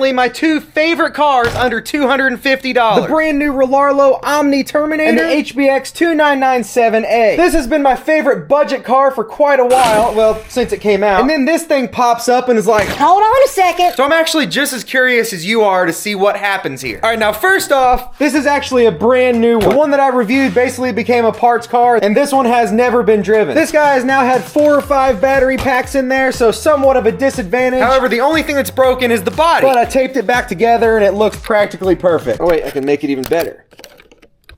currently my two favorite cars under $250. The brand new Rlaarlo Omni-Terminator and the HBX 2997A. This has been my favorite budget car for quite a while, well, since it came out. And then this thing pops up and is like, hold on a second. So I'm actually just as curious as you are to see what happens here. All right, now first off, this is actually a brand new one. The one that I reviewed basically became a parts car, and this one has never been driven. This guy has now had 4 or 5 battery packs in there, so somewhat of a disadvantage. However, the only thing that's broken is the body. But I taped it back together and it looks practically perfect. Oh wait, I can make it even better.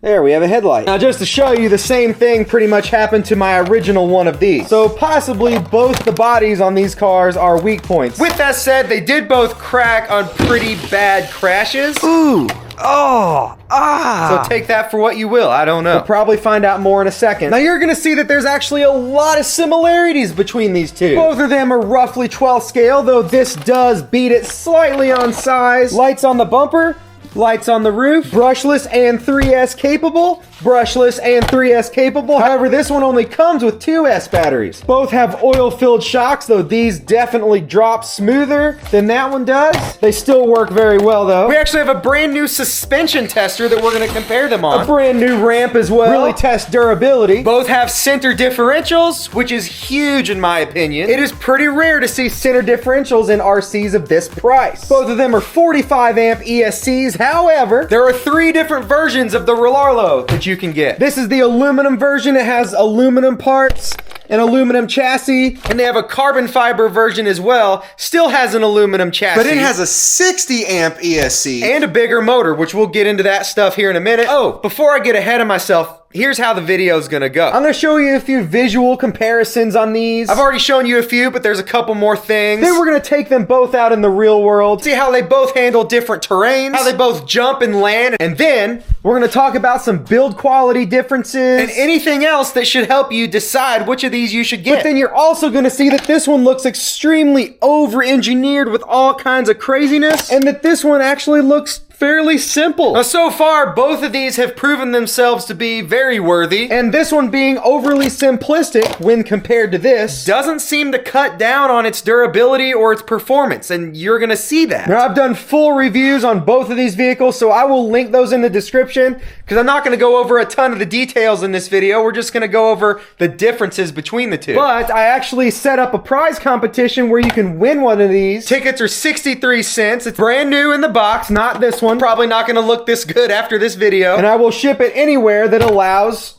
There, we have a headlight. Now, just to show you, the same thing pretty much happened to my original one of these. So possibly both the bodies on these cars are weak points. With that said, they did both crack on pretty bad crashes. Ooh. Oh, So take that for what you will. I don't know. We'll probably find out more in a second. Now you're gonna see that there's actually a lot of similarities between these two. Both of them are roughly 12 scale, though this does beat it slightly on size. Lights on the bumper, lights on the roof, brushless and 3S capable, brushless and 3S capable. However, this one only comes with 2S batteries. Both have oil-filled shocks, though these definitely drop smoother than that one does. They still work very well, though. We actually have a brand new suspension tester that we're going to compare them on. A brand new ramp as well. Really test durability. Both have center differentials, which is huge in my opinion. It is pretty rare to see center differentials in RCs of this price. Both of them are 45 amp ESCs. However, there are 3 different versions of the Rlaarlo that you can get. This is the aluminum version. It has aluminum parts, an aluminum chassis, and they have a carbon fiber version as well. Still has an aluminum chassis. But it has a 60 amp ESC. And a bigger motor, which we'll get into that stuff here in a minute. Oh, before I get ahead of myself, here's how the video is gonna go. I'm gonna show you a few visual comparisons on these. I've already shown you a few, but there's a couple more things. Then we're gonna take them both out in the real world. See how they both handle different terrains, how they both jump and land, and then we're gonna talk about some build quality differences and anything else that should help you decide which of these you should get. But then you're also gonna see that this one looks extremely over-engineered with all kinds of craziness, and that this one actually looks fairly simple. Now, so far, both of these have proven themselves to be very worthy. And this one being overly simplistic when compared to this doesn't seem to cut down on its durability or its performance, and you're gonna see that. Now, I've done full reviews on both of these vehicles, so I will link those in the description, because I'm not gonna go over a ton of the details in this video. We're just gonna go over the differences between the two. But I actually set up a prize competition where you can win one of these. Tickets are 63 cents. It's brand new in the box, not this one. Probably not gonna look this good after this video. And I will ship it anywhere that allows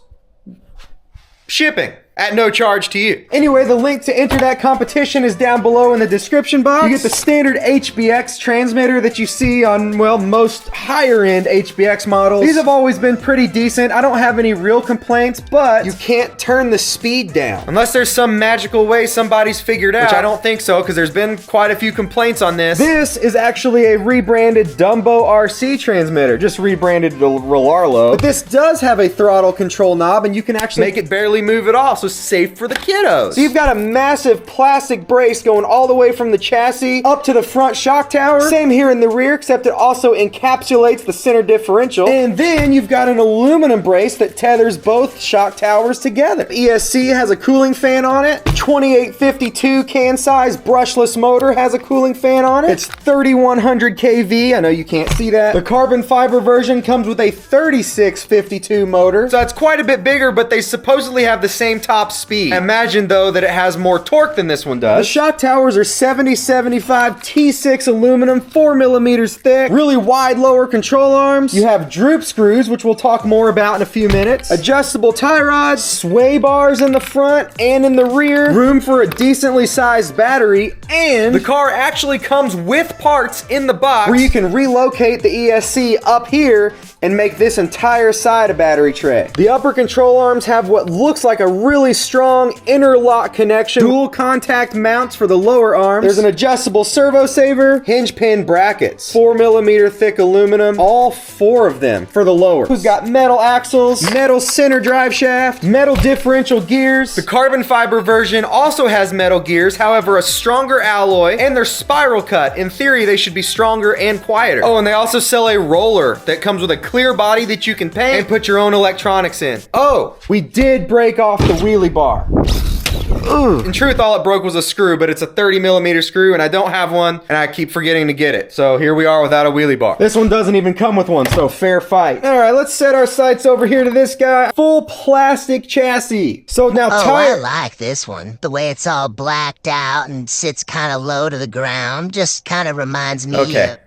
shipping at no charge to you. Anyway, the link to enter that competition is down below in the description box. You get the standard HBX transmitter that you see on, well, most higher-end HBX models. These have always been pretty decent. I don't have any real complaints, but you can't turn the speed down. Unless there's some magical way somebody's figured out. Which I don't think so, because there's been quite a few complaints on this. This is actually a rebranded Dumbo RC transmitter, just rebranded to Rlaarlo. But this does have a throttle control knob, and you can actually make it barely move at all, so safe for the kiddos. So you've got a massive plastic brace going all the way from the chassis up to the front shock tower. Same here in the rear, except it also encapsulates the center differential. And then you've got an aluminum brace that tethers both shock towers together. ESC has a cooling fan on it. 2852 can size brushless motor has a cooling fan on it. It's 3100 kV. I know you can't see that. The carbon fiber version comes with a 3652 motor. So that's quite a bit bigger, but they supposedly have the same top speed. Imagine though that it has more torque than this one does. The shock towers are 7075 T6 aluminum, 4 millimeters thick, really wide lower control arms. You have droop screws, which we'll talk more about in a few minutes. Adjustable tie rods, sway bars in the front and in the rear, room for a decently sized battery, and the car actually comes with parts in the box where you can relocate the ESC up here and make this entire side a battery tray. The upper control arms have what looks like a really strong interlock connection, dual contact mounts for the lower arms. There's an adjustable servo saver, hinge pin brackets, 4 millimeter thick aluminum, all 4 of them for the lower. We've got metal axles, metal center drive shaft, metal differential gears. The carbon fiber version also has metal gears, however a stronger alloy, and they're spiral cut. In theory, they should be stronger and quieter. Oh, and they also sell a roller that comes with a clear body that you can paint and put your own electronics in. Oh, we did break off the wheelie bar. Ooh. In truth, all it broke was a screw, but it's a 30mm screw, and I don't have one, and I keep forgetting to get it. So here we are without a wheelie bar. This one doesn't even come with one, so fair fight. All right, let's set our sights over here to this guy. Full plastic chassis. So now I like this one. The way it's all blacked out and sits kind of low to the ground just kind of reminds me Okay.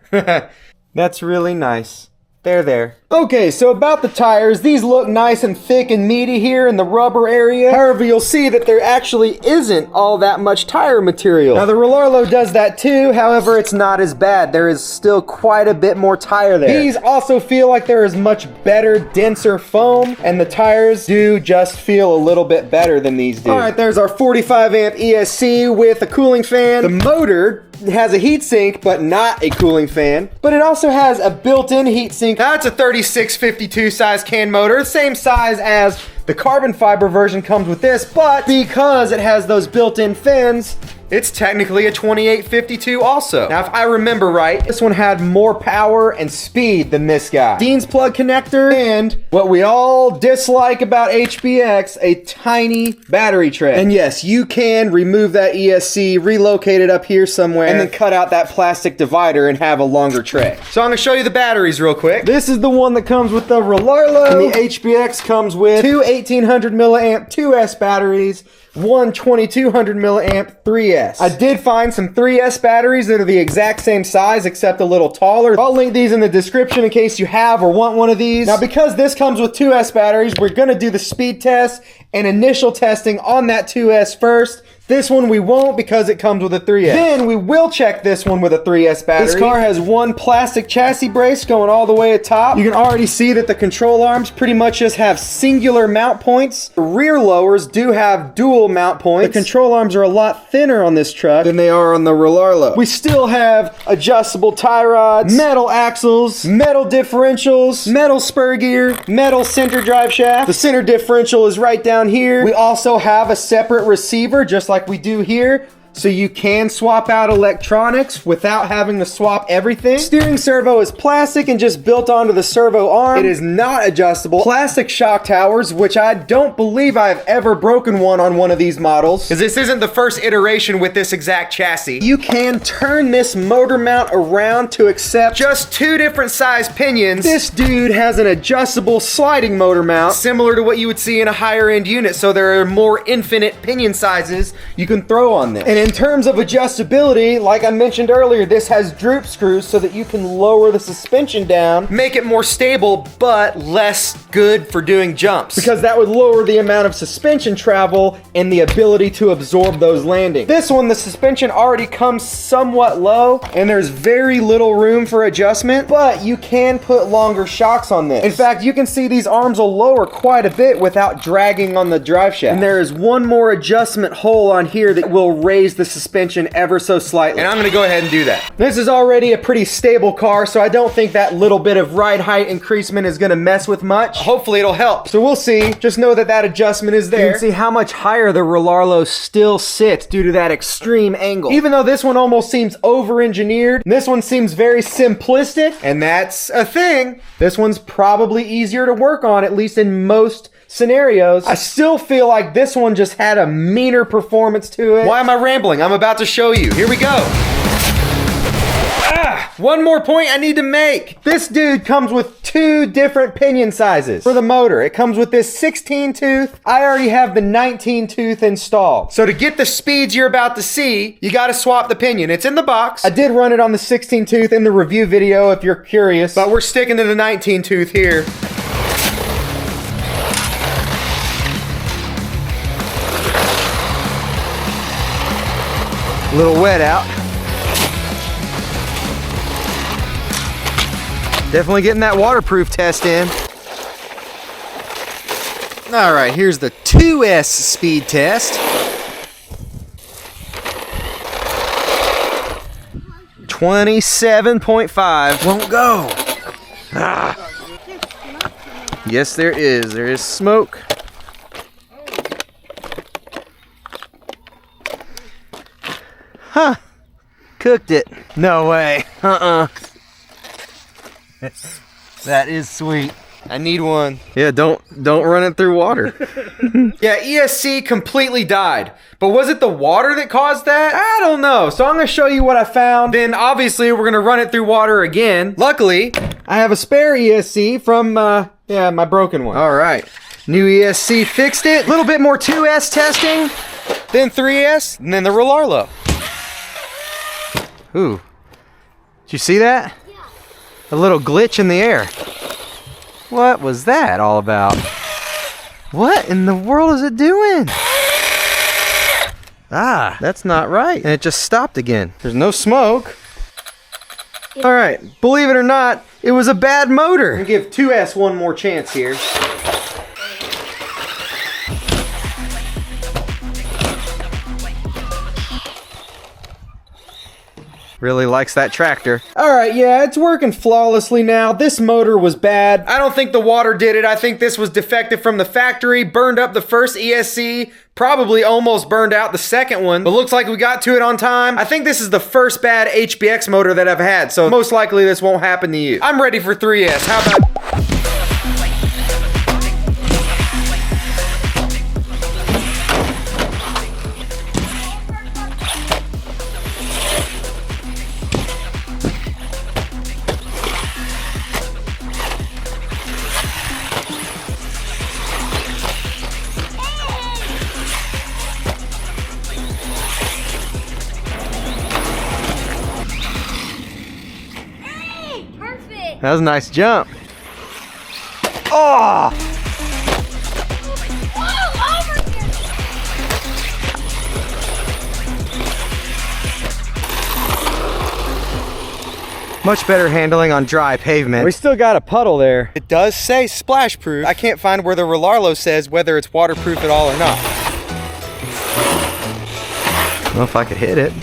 That's really nice. There. Okay, so about the tires, these look nice and thick and meaty here in the rubber area. However, you'll see that there actually isn't all that much tire material. Now, the Rlaarlo does that too, however, it's not as bad. There is still quite a bit more tire there. These also feel like there is much better, denser foam, and the tires do just feel a little bit better than these do. All right, there's our 45 amp ESC with a cooling fan. The motor has a heatsink, but not a cooling fan. But it also has a built-in heatsink. That's a 3652 size can motor, Same size as the carbon fiber version comes with this, but because it has those built-in fins, it's technically a 2852 also. now, if I remember right, this one had more power and speed than this guy. Dean's plug connector, and what we all dislike about HBX, a tiny battery tray. And yes, you can remove that ESC, relocate it up here somewhere, and then cut out that plastic divider and have a longer tray. So I'm gonna show you the batteries real quick. This is the one that comes with the Rlaarlo, and the HBX comes with two 1800 milliamp 2S batteries, one 2200 milliamp 3S. I did find some 3S batteries that are the exact same size except a little taller. I'll link these in the description in case you have or want one of these. Now, because this comes with 2S batteries, we're gonna do the speed test and initial testing on that 2S first. This one we won't because it comes with a 3S. Then we will check this one with a 3S battery. This car has one plastic chassis brace going all the way at top. You can already see that the control arms pretty much just have singular mount points. The rear lowers do have dual mount points. The control arms are a lot thinner on this truck than they are on the Rlaarlo. We still have adjustable tie rods, metal axles, metal differentials, metal spur gear, metal center drive shaft. The center differential is right down here. We also have a separate receiver, just like we do here, so you can swap out electronics without having to swap everything. Steering servo is plastic and just built onto the servo arm. It is not adjustable. Plastic shock towers, which I don't believe I've ever broken one on one of these models. Because this isn't the first iteration with this exact chassis. You can turn this motor mount around to accept Just two different size pinions. this dude has an adjustable sliding motor mount. Similar to what you would see in a higher end unit, so there are more infinite pinion sizes You can throw on this. And in terms of adjustability, like I mentioned earlier, this has droop screws so that you can lower the suspension down, make it more stable, but less good for doing jumps. because that would lower the amount of suspension travel and the ability to absorb those landings. This one, the suspension already comes somewhat low, and there's very little room for adjustment, but you can put longer shocks on this. In fact, you can see these arms will lower quite a bit without dragging on the drive shaft. And there is one more adjustment hole on here that will raise the suspension ever so slightly. And I'm gonna go ahead and do that. This is already a pretty stable car, so I don't think that little bit of ride height increasement is gonna mess with much. Hopefully it'll help. So we'll see. Just know that that adjustment is there. You can see how much higher the Rlaarlo still sits due to that extreme angle. Even though this one almost seems over-engineered, this one seems very simplistic, And that's a thing. this one's probably easier to work on, at least in most scenarios. I still feel like this one just had a meaner performance to it. Why am I rambling? I'm about to show you. Here we go. One more point I need to make. This dude comes with two different pinion sizes for the motor. It comes with this 16 tooth. I already have the 19 tooth installed. So to get the speeds you're about to see, you gotta swap the pinion. It's in the box, I did run it on the 16 tooth in the review video if you're curious. but we're sticking to the 19 tooth here. A little wet out. Definitely getting that waterproof test in. All right, here's the 2S speed test. 27.5. Won't go. Yes, there is. There is smoke. Huh. Cooked it. No way. That is sweet. I need one. Yeah, don't run it through water. Yeah, ESC completely died. But was it the water that caused that? I don't know. So I'm gonna show you what I found. Then obviously we're gonna run it through water again. Luckily, I have a spare ESC from, yeah, my broken one. all right. New ESC fixed it. A little bit more 2S testing, then 3S, and then the Rlaarlo. Ooh. Did you see that? Yeah. A little glitch in the air. What was that all about? What in the world is it doing? Ah, that's not right. And it just stopped again. There's no smoke. All right, believe it or not, it was a bad motor. I'm gonna give 2S one more chance here. Really likes that tractor. All right, yeah, it's working flawlessly now. This motor was bad. I don't think the water did it. I think this was defective from the factory, burned up the first ESC, probably almost burned out the second one, but looks like we got to it on time. I think this is the first bad HBX motor that I've had, so most likely this won't happen to you. I'm ready for 3S. How about... That was a nice jump. Oh! Much better handling on dry pavement. We still got a puddle there. It does say splash proof. I can't find where the Rlaarlo says whether it's waterproof at all or not. I don't know if I could hit it.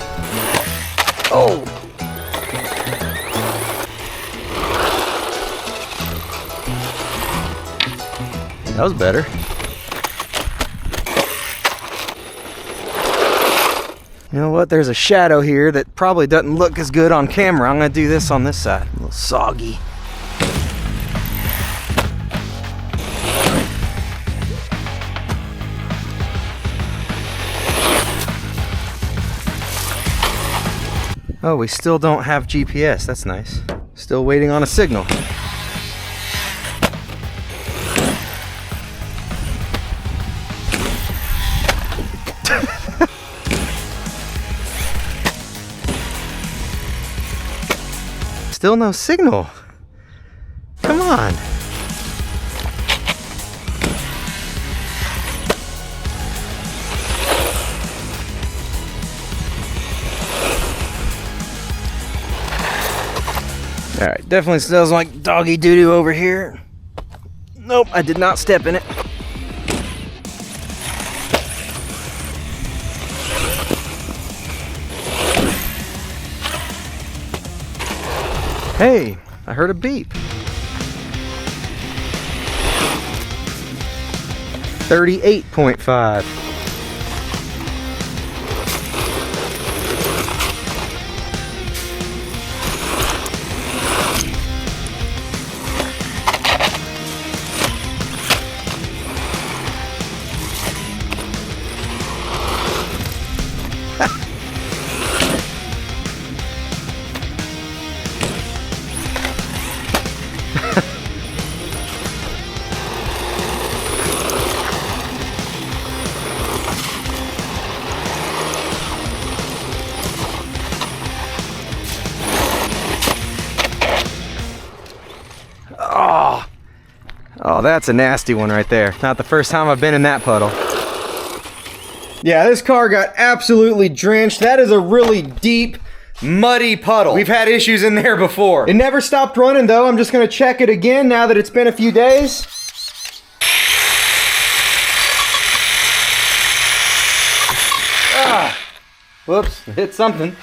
Oh! That was better. You know what? There's a shadow here that probably doesn't look as good on camera. I'm gonna do this on this side. A little soggy. Oh, we still don't have GPS. That's nice. Still waiting on a signal. Still no signal. Come on. All right, definitely smells like doggy doo-doo over here. Nope, I did not step in it. Hey, I heard a beep. 38.5. Oh, that's a nasty one right there. Not the first time I've been in that puddle. Yeah, this car got absolutely drenched. That is a really deep, muddy puddle. We've had issues in there before. It never stopped running though. I'm just gonna check it again now that it's been a few days. Ah, whoops, hit something.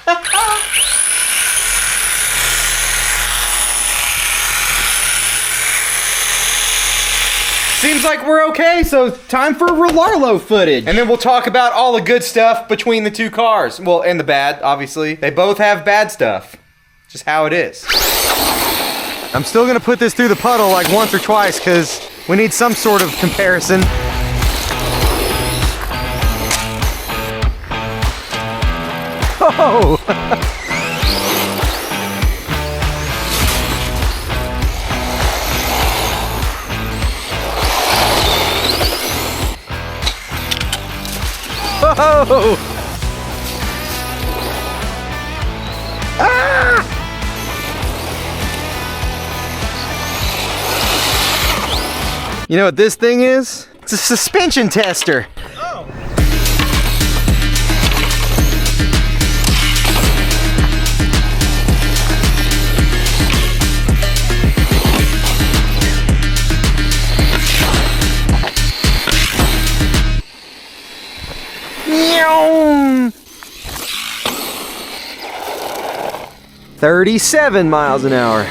Seems like we're okay, so time for Rlaarlo footage. And then we'll talk about all the good stuff between the two cars. Well, and the bad, obviously. They both have bad stuff. Just how it is. I'm still gonna put this through the puddle like once or twice because we need some sort of comparison. Oh! Oh! Ah! You know what this thing is? It's a suspension tester. Oh! 37 miles an hour.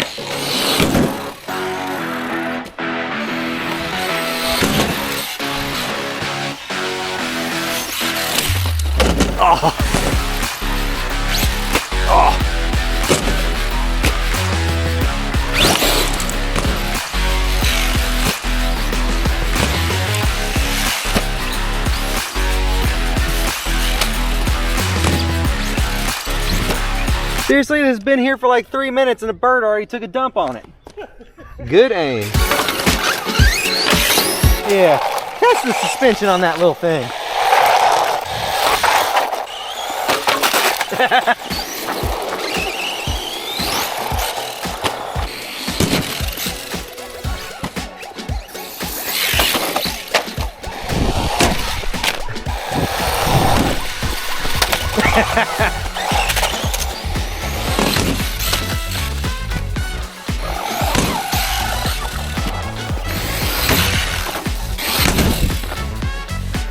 Oh. Oh. Seriously, this has been here for like 3 minutes and a bird already took a dump on it. Good aim. Yeah, that's the suspension on that little thing.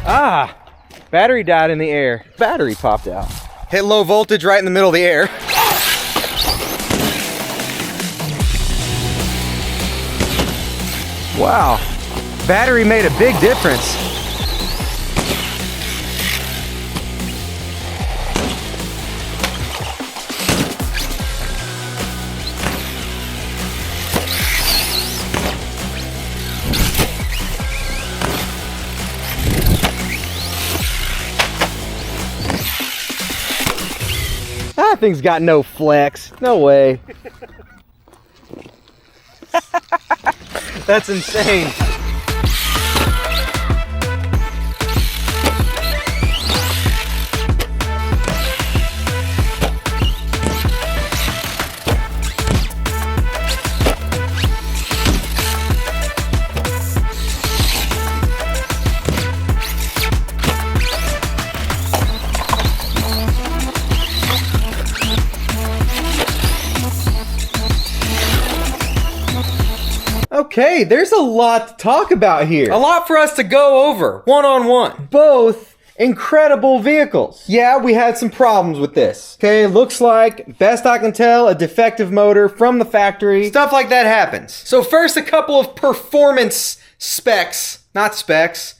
Ah, battery died in the air. Battery popped out. Hit low voltage right in the middle of the air. Wow, battery made a big difference. That thing's got no flex. No way. That's insane. Okay, there's a lot to talk about here. A lot for us to go over, one-on-one. Both incredible vehicles. Yeah, we had some problems with this. Okay, looks like, best I can tell, a defective motor from the factory. Stuff like that happens. So first, a couple of performance specs, not specs,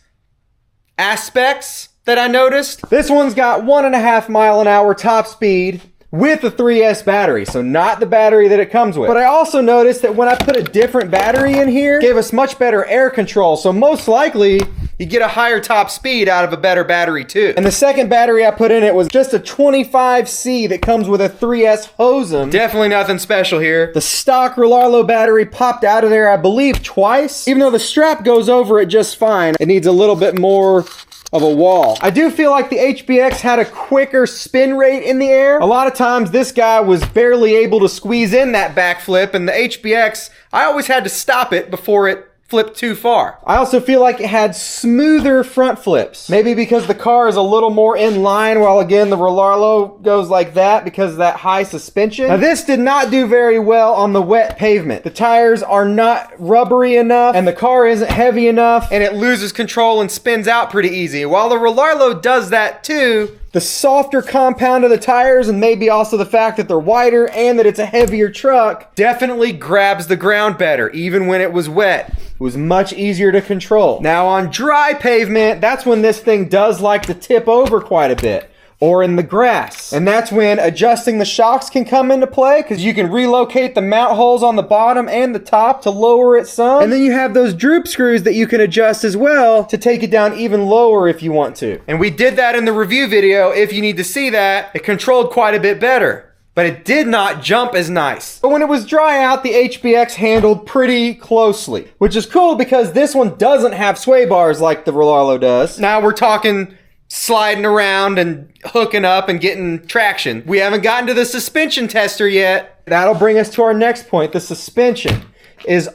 aspects that I noticed. This one's got 1.5 mile an hour top speed with a 3S battery, so not the battery that it comes with. But I also noticed that when I put a different battery in here, it gave us much better air control, so most likely you get a higher top speed out of a better battery too. And the second battery I put in it was just a 25C that comes with a 3S hosem. Definitely nothing special here. The stock Rlaarlo battery popped out of there, I believe, twice. Even though the strap goes over it just fine, it needs a little bit more of a wall. I do feel like the HBX had a quicker spin rate in the air. A lot of times this guy was barely able to squeeze in that backflip, and the HBX, I always had to stop it before it flipped too far. I also feel like it had smoother front flips. Maybe because the car is a little more in line, while again the Rlaarlo goes like that because of that high suspension. Now this did not do very well on the wet pavement. The tires are not rubbery enough and the car isn't heavy enough, and it loses control and spins out pretty easy. While the Rlaarlo does that too, the softer compound of the tires, and maybe also the fact that they're wider and that it's a heavier truck, definitely grabs the ground better, even when it was wet. It was much easier to control. Now on dry pavement, That's when this thing does like to tip over quite a bit. or in the grass. And that's when adjusting the shocks can come into play, because you can relocate the mount holes on the bottom and the top to lower it some. And then you have those droop screws that you can adjust as well to take it down even lower if you want to. And we did that in the review video. If you need to see that, it controlled quite a bit better, but it did not jump as nice. But when it was dry out, the HBX handled pretty closely, which is cool because this one doesn't have sway bars like the Rlaarlo does. Now we're talking sliding around and hooking up and getting traction. We haven't gotten to the suspension tester yet. That'll bring us to our next point. The suspension is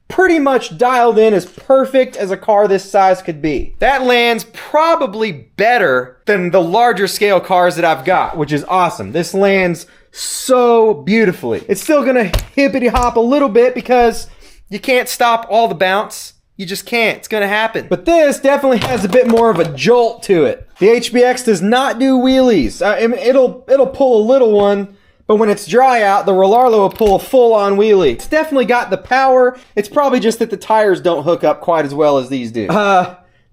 pretty much dialed in as perfect as a car this size could be. That lands probably better than the larger scale cars that I've got, which is awesome. This lands so beautifully. It's still gonna hippity hop a little bit because you can't stop all the bounce. You just can't. It's gonna happen. But this definitely has a bit more of a jolt to it. The HBX does not do wheelies. It'll pull a little one, but when it's dry out, the Rlaarlo will pull a full-on wheelie. It's definitely got the power. It's probably just that the tires don't hook up quite as well as these do.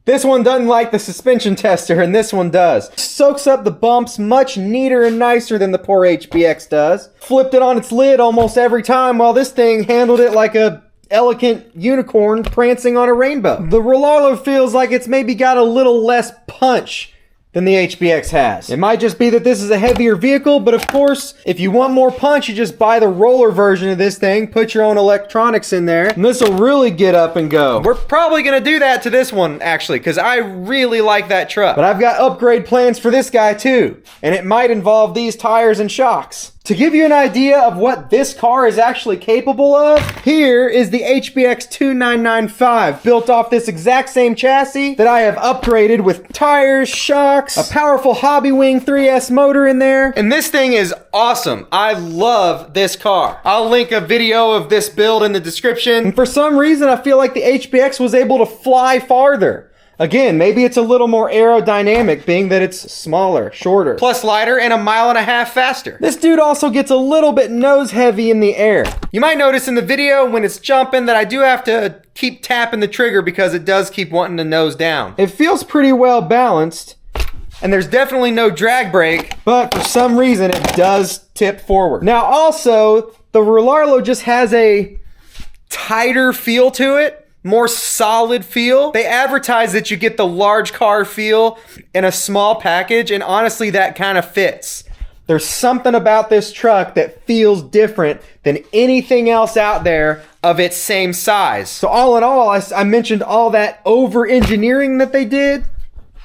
This one doesn't like the suspension tester, and this one does. Soaks up the bumps much neater and nicer than the poor HBX does. Flipped it on its lid almost every time, while this thing handled it like a elegant unicorn prancing on a rainbow. The Rlaarlo feels like it's maybe got a little less punch than the HBX has. It might just be that this is a heavier vehicle, but of course, if you want more punch, you just buy the roller version of this thing, put your own electronics in there, and this will really get up and go. We're probably gonna do that to this one, actually, because I really like that truck. But I've got upgrade plans for this guy too, and it might involve these tires and shocks. To give you an idea of what this car is actually capable of, here is the HBX 2995, built off this exact same chassis that I have upgraded with tires, shocks, a powerful Hobbywing 3S motor in there. And this thing is awesome. I love this car. I'll link a video of this build in the description. And for some reason, I feel like the HBX was able to fly farther. Again, maybe it's a little more aerodynamic, being that it's smaller, shorter. Plus lighter and 1.5 miles faster. This dude also gets a little bit nose heavy in the air. You might notice in the video when it's jumping that I do have to keep tapping the trigger because it does keep wanting to nose down. It feels pretty well balanced. And there's definitely no drag brake. But for some reason, it does tip forward. Now also, the Rlaarlo just has a tighter feel to it. More solid feel. They advertise that you get the large car feel in a small package, and honestly, that kind of fits. There's something about this truck that feels different than anything else out there of its same size. So all in all, I mentioned all that over-engineering that they did.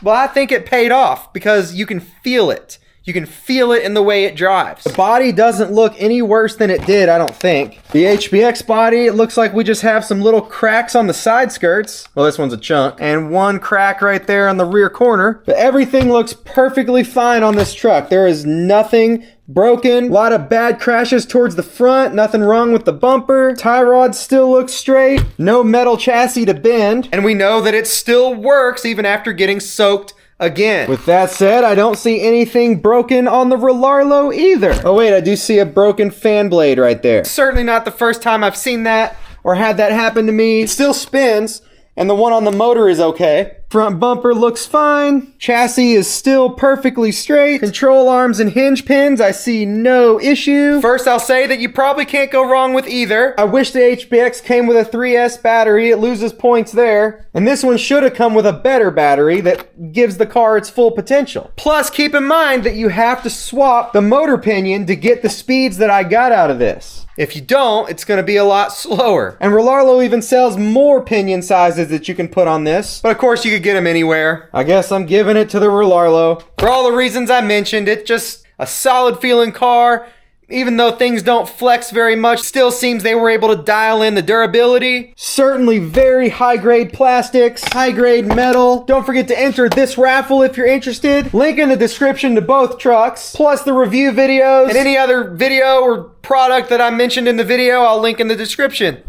Well, I think it paid off because you can feel it. You can feel it in the way it drives. The body doesn't look any worse than it did, I don't think. The HBX body, it looks like we just have some little cracks on the side skirts. Well, this one's a chunk. And one crack right there on the rear corner. But everything looks perfectly fine on this truck. There is nothing broken. A lot of bad crashes towards the front. Nothing wrong with the bumper. Tie rod still looks straight. No metal chassis to bend. And we know that it still works even after getting soaked again. With that said, I don't see anything broken on the Rlaarlo either. Oh wait, I do see a broken fan blade right there. Certainly not the first time I've seen that or had that happen to me. It still spins, and the one on the motor is okay. Front bumper looks fine. Chassis is still perfectly straight. Control arms and hinge pins, I see no issue. First, I'll say that you probably can't go wrong with either. I wish the HBX came with a 3S battery. It loses points there. And this one should have come with a better battery that gives the car its full potential. Plus, keep in mind that you have to swap the motor pinion to get the speeds that I got out of this. If you don't, it's going to be a lot slower. And Rlaarlo even sells more pinion sizes that you can put on this. But of course, you could get them anywhere. I guess I'm giving it to the Rlaarlo. For all the reasons I mentioned, it's just a solid feeling car. Even though things don't flex very much, still seems they were able to dial in the durability. Certainly very high-grade plastics, high-grade metal. Don't forget to enter this raffle if you're interested. Link in the description to both trucks, plus the review videos. And any other video or product that I mentioned in the video, I'll link in the description.